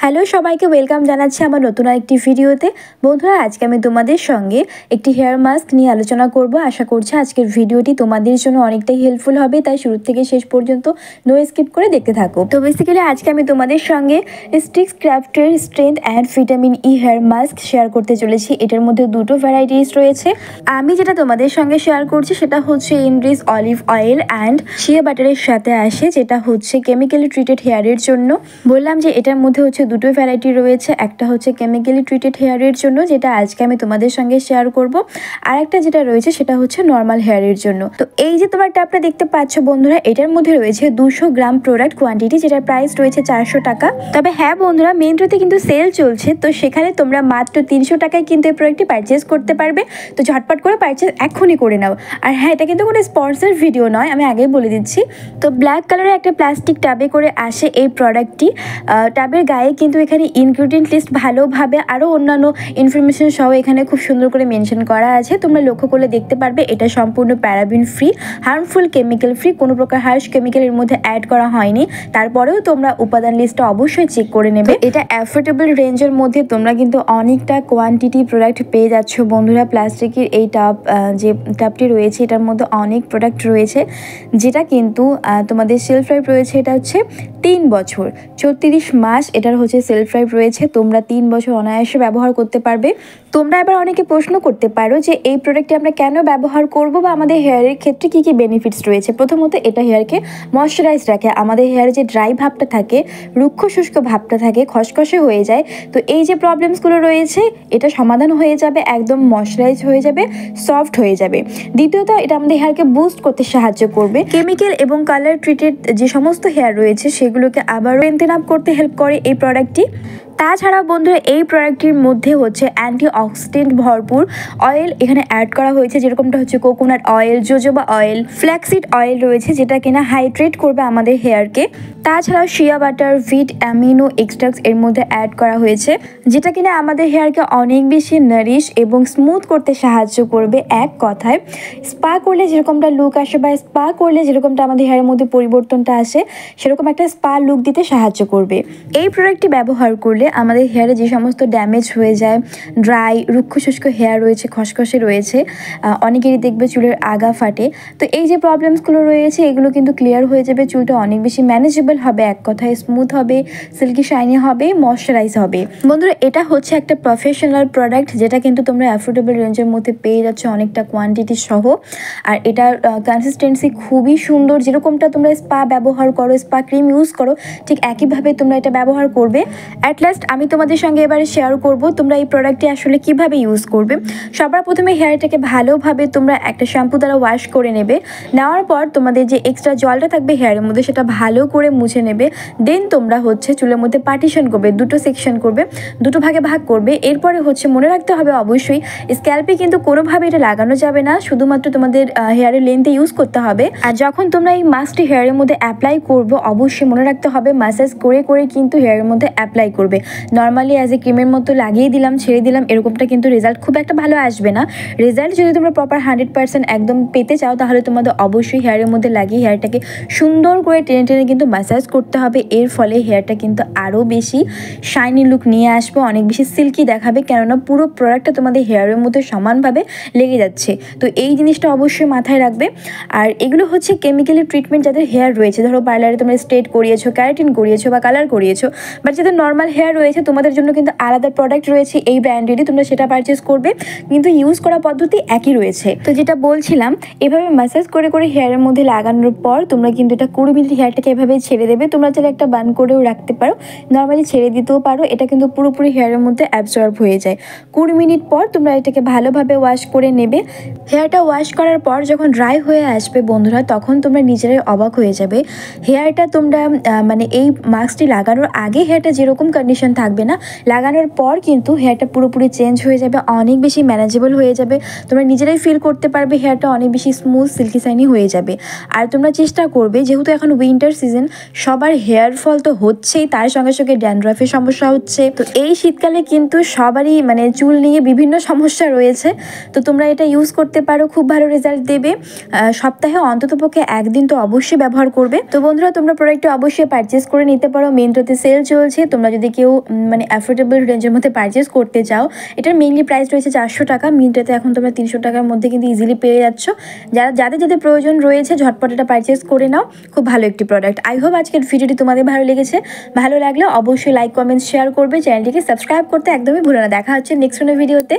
Hello সবাইকে welcome জানাচ্ছি আমার নতুন আরেকটি ভিডিওতে। বন্ধুরা, আজকে আমি তোমাদের সঙ্গে একটি হেয়ার মাস্ক নিয়ে আলোচনা করব। আশা করছি আজকের ভিডিওটি তোমাদের জন্য অনেকটাই হেল্পফুল হবে, তাই শুরু থেকে শেষ পর্যন্ত নো স্কিপ করে দেখতে থাকো। তো বেসিক্যালি আজকে আমি তোমাদের সঙ্গে স্টিক্স ক্রাফটের strength and vitamin E hair mask share করতে চলেছি। এটার মধ্যে দুটো ভ্যারাইটিস রয়েছে। আমি যেটা তোমাদের সঙ্গে শেয়ার করছি সেটা হচ্ছে ইনরিচ অলিভ অয়েল অ্যান্ড শিয়া বাটারের সাথে আসে, যেটা হচ্ছে কেমিক্যালি ট্রিটেড হেয়ারের জন্য। বললাম যে এটার মধ্যে হচ্ছে দুটো ভ্যারাইটি রয়েছে। একটা হচ্ছে কেমিক্যালি ট্রিটেড হেয়ারের জন্য, যেটা আজকে আমি তোমাদের সঙ্গে শেয়ার করব, আর একটা যেটা রয়েছে সেটা হচ্ছে নর্মাল হেয়ারের জন্য। তো এই যে তোমার ট্যাপটা দেখতে পাচ্ছ বন্ধুরা, এটার মধ্যে রয়েছে 200 গ্রাম প্রোডাক্ট কোয়ান্টিটি, যেটার প্রাইস রয়েছে 400 টাকা। তবে হ্যাঁ বন্ধুরা, মেন্ট্রোতে কিন্তু সেল চলছে, তো সেখানে তোমরা মাত্র 300 টাকায় কিন্তু এই প্রোডাক্টটি পারচেস করতে পারবে। তো ঝটপট করে পারচেস এখনই করে নাও। আর হ্যাঁ, এটা কিন্তু কোনো স্পন্সর ভিডিও নয়, আমি আগেই বলে দিচ্ছি। তো ব্ল্যাক কালারের একটা প্লাস্টিক টাবে করে আসে এই প্রোডাক্টটি। টাবের গায়ে কিন্তু এখানে ইনগ্রিডিয়েন্ট লিস্ট ভালোভাবে আরও অন্যান্য ইনফরমেশন সহ এখানে খুব সুন্দর করে মেনশন করা আছে। তোমরা লক্ষ্য করলে দেখতে পারবে এটা সম্পূর্ণ paraben free, harmful chemical free, কোনো প্রকার হার্শ কেমিক্যাল এর মধ্যে অ্যাড করা হয়নি। তারপরেও তোমরা উপাদান লিস্টটা অবশ্যই চেক করে নেবে। এটা অ্যাফোর্ডেবল রেঞ্জের মধ্যে তোমরা কিন্তু অনেকটা কোয়ান্টিটি প্রোডাক্ট পেয়ে যাচ্ছ বন্ধুরা। প্লাস্টিকের এই যে টাবটি রয়েছে এটার মধ্যে অনেক প্রোডাক্ট রয়েছে, যেটা কিন্তু তোমাদের সেলফ লাইফ রয়েছে এটা হচ্ছে 3 বছর 34 মাস। এটার হচ্ছে সেলফ লাইফ রয়েছে, তোমরা 3 বছর অনায়াসে ব্যবহার করতে পারবে। তোমরা এবার অনেকে প্রশ্ন করতে পারো যে এই প্রোডাক্টটি আমরা কেন ব্যবহার করব বা আমাদের হেয়ারের ক্ষেত্রে কী কী বেনিফিটস রয়েছে। প্রথমত, এটা হেয়ারকে ময়শ্চারাইজ রাখে। আমাদের হেয়ারে যে ড্রাই ভাবটা থাকে, রুক্ষ শুষ্ক ভাবটা থাকে, খসখসে হয়ে যায়, তো এই যে প্রবলেমসগুলো রয়েছে এটা সমাধান হয়ে যাবে, একদম ময়শ্চারাইজ হয়ে যাবে, সফট হয়ে যাবে। দ্বিতীয়ত, এটা আমাদের হেয়ারকে বুস্ট করতে সাহায্য করবে। কেমিক্যাল এবং কালার ট্রিটেড যে সমস্ত হেয়ার রয়েছে সেগুলোকে আবার মেনটেন আপ করতে হেল্প করে এই প্রোডাক্টটি। তাছাড়া বন্ধুরা, এই প্রোডাক্টটির মধ্যে হচ্ছে অ্যান্টি অক্সিডেন্ট ভরপুর অয়েল এখানে অ্যাড করা হয়েছে, যেরকমটা হচ্ছে coconut oil, jojoba oil, flaxseed oil রয়েছে, যেটা কিনা হাইড্রেট করবে আমাদের হেয়ারকে। তাছাড়াও শিয়া বাটার, ভিট অ্যামিনো এক্সট্রাক্টস এর মধ্যে অ্যাড করা হয়েছে, যেটা কিনা আমাদের হেয়ারকে অনেক বেশি নারিশ এবং স্মুথ করতে সাহায্য করবে। এক কথায় স্পা করলে যেরকমটা লুক আসে বা স্পা করলে যেরকমটা আমাদের হেয়ারের মধ্যে পরিবর্তনটা আসে, সেরকম একটা স্পা লুক দিতে সাহায্য করবে। এই প্রোডাক্টটি ব্যবহার করলে আমাদের হেয়ারে যে সমস্ত ড্যামেজ হয়ে যায়, ড্রাই রুক্ষ শুষ্ক হেয়ার রয়েছে, খসখসে রয়েছে, অনেকেরই দেখবে চুলের আগা ফাটে, তো এই যে প্রবলেমসগুলো রয়েছে এগুলো কিন্তু ক্লিয়ার হয়ে যাবে। চুলটা অনেক বেশি ম্যানেজেবল হবে, এক কথায় স্মুথ হবে, সিল্কি শাইনি হবে, ময়শ্চারাইজ হবে। বন্ধুরা, এটা হচ্ছে একটা প্রফেশনাল প্রোডাক্ট, যেটা কিন্তু তোমরা অ্যাফোর্ডেবল রেঞ্জের মধ্যে পেয়ে যাচ্ছ অনেকটা কোয়ান্টিটি সহ। আর এটার কনসিস্টেন্সি খুবই সুন্দর। যেরকমটা তোমরা স্পা ব্যবহার করো, স্পা ক্রিম ইউজ করো, ঠিক একইভাবে তোমরা এটা ব্যবহার করবে। অ্যাট লাস্ট আমি তোমাদের সঙ্গে এবারে শেয়ার করব তোমরা এই প্রোডাক্টটি আসলে কিভাবে ইউজ করবে। সবার প্রথমে হেয়ারটাকে ভালোভাবে তোমরা একটা শ্যাম্পু দ্বারা ওয়াশ করে নেবে। নেওয়ার পর তোমাদের যে এক্সট্রা জলটা থাকবে হেয়ারের মধ্যে সেটা ভালো করে মুছে নেবে। দেন তোমরা হচ্ছে চুলের মধ্যে পার্টিশন করবে, দুটো সেকশন করবে, দুটো ভাগে ভাগ করবে। এরপরে হচ্ছে মনে রাখতে হবে অবশ্যই স্ক্যাল্পে কিন্তু কোনোভাবে এটা লাগানো যাবে না, শুধুমাত্র তোমাদের হেয়ারের লেন্থে ইউজ করতে হবে। আর যখন তোমরা এই মাস্কটি হেয়ারের মধ্যে অ্যাপ্লাই করবো অবশ্যই মনে রাখতে হবে ম্যাসাজ করে করে কিন্তু হেয়ারের মধ্যে অ্যাপ্লাই করবে। নর্মালি অ্যাজ এ ক্রিমের মতো লাগিয়ে দিলাম ছেড়ে দিলাম, এরকমটা কিন্তু রেজাল্ট খুব একটা ভালো আসবে না। রেজাল্ট যদি তোমরা প্রপার 100% একদম পেতে চাও, তাহলে তোমাদের অবশ্যই হেয়ারের মধ্যে লাগিয়ে হেয়ারটাকে সুন্দর করে টেনে টেনে কিন্তু ম্যাসাজ করতে হবে। এর ফলে হেয়ারটা কিন্তু আরও বেশি শাইনি লুক নিয়ে আসবে, অনেক বেশি সিল্কি দেখাবে, কেননা পুরো প্রোডাক্টটা তোমাদের হেয়ারের মধ্যে সমানভাবে লেগে যাচ্ছে। তো এই জিনিসটা অবশ্যই মাথায় রাখবে। আর এগুলো হচ্ছে কেমিক্যালি ট্রিটমেন্ট যাদের হেয়ার রয়েছে, ধরো পার্লারে তোমরা স্ট্রেট করিয়েছো, ক্যারাটিন করিয়েছো বা কালার করিয়েছো, বাট যাদের নর্মাল হেয়ার রয়েছে তোমাদের জন্য কিন্তু আলাদা প্রোডাক্ট রয়েছে এই ব্র্যান্ডেরই, তোমরা সেটা পারচেস করবে, কিন্তু ইউজ করা পদ্ধতি একই রয়েছে। তো যেটা বলছিলাম, এভাবে ম্যাসাজ করে করে হেয়ারের মধ্যে লাগানোর পর তোমরা কিন্তু এটা 20 মিনিট হেয়ারটাকে এভাবে ছেড়ে দেবে। তোমরা চাইলে একটা বান করেও রাখতে পারো, নর্মালি ছেড়ে দিতেও পারো, এটা কিন্তু পুরোপুরি হেয়ারের মধ্যে অ্যাবজর্ব হয়ে যায়। 20 মিনিট পর তোমরা এটাকে ভালোভাবে ওয়াশ করে নেবে। হেয়ারটা ওয়াশ করার পর যখন ড্রাই হয়ে আসবে বন্ধুরা, তখন তোমরা নিজেরাই অবাক হয়ে যাবে। হেয়ারটা তোমরা মানে এই মাস্কটি লাগানোর আগে হেয়ারটা যেরকম কন্ডিশন থাকবে না, লাগানোর পর কিন্তু হেয়ারটা পুরোপুরি চেঞ্জ হয়ে যাবে, অনেক বেশি ম্যানেজেবল হয়ে যাবে। তোমরা নিজেরাই ফিল করতে পারবে হেয়ারটা অনেক বেশি স্মুথ সিল্কি শাইনি হয়ে যাবে। আর তোমরা চেষ্টা করবে, যেহেতু এখন উইন্টার সিজন, সবার হেয়ার ফল তো হচ্ছেই, তার সঙ্গে সঙ্গে ড্যান্ড্রাফের সমস্যা হচ্ছে। তো এই শীতকালে কিন্তু সবারই মানে চুল নিয়ে বিভিন্ন সমস্যা রয়েছে, তো তোমরা এটা ইউজ করতে পারো, খুব ভালো রেজাল্ট দেবে। সপ্তাহে অন্ততপক্ষে একদিন তো অবশ্যই ব্যবহার করবে। তো বন্ধুরা, তোমরা প্রোডাক্টটা অবশ্যই পারচেস করে নিতে পারো, মেন্ট্রোতে সেল চলছে। তোমরা যদি কেউ কেউ মানে অ্যাফোর্ডেবল রেঞ্জের মধ্যে পারচেস করতে চাও, এটার মেইনলি প্রাইস রয়েছে 400 টাকা। মিন্ত্রাতে এখন তোমরা 300 টাকার মধ্যে কিন্তু ইজিলি পেয়ে যাচ্ছ। যাদের প্রয়োজন রয়েছে ঝটপট এটা পারচেস করে নাও, খুব ভালো একটি প্রোডাক্ট। আই হোপ আজকের ভিডিওটি তোমাদের ভালো লেগেছে। ভালো লাগলে অবশ্যই লাইক কমেন্ট শেয়ার করবে, চ্যানেলটিকে সাবস্ক্রাইব করতে একদমই ভুলো না। দেখা হচ্ছে নেক্সট কোনো ভিডিওতে।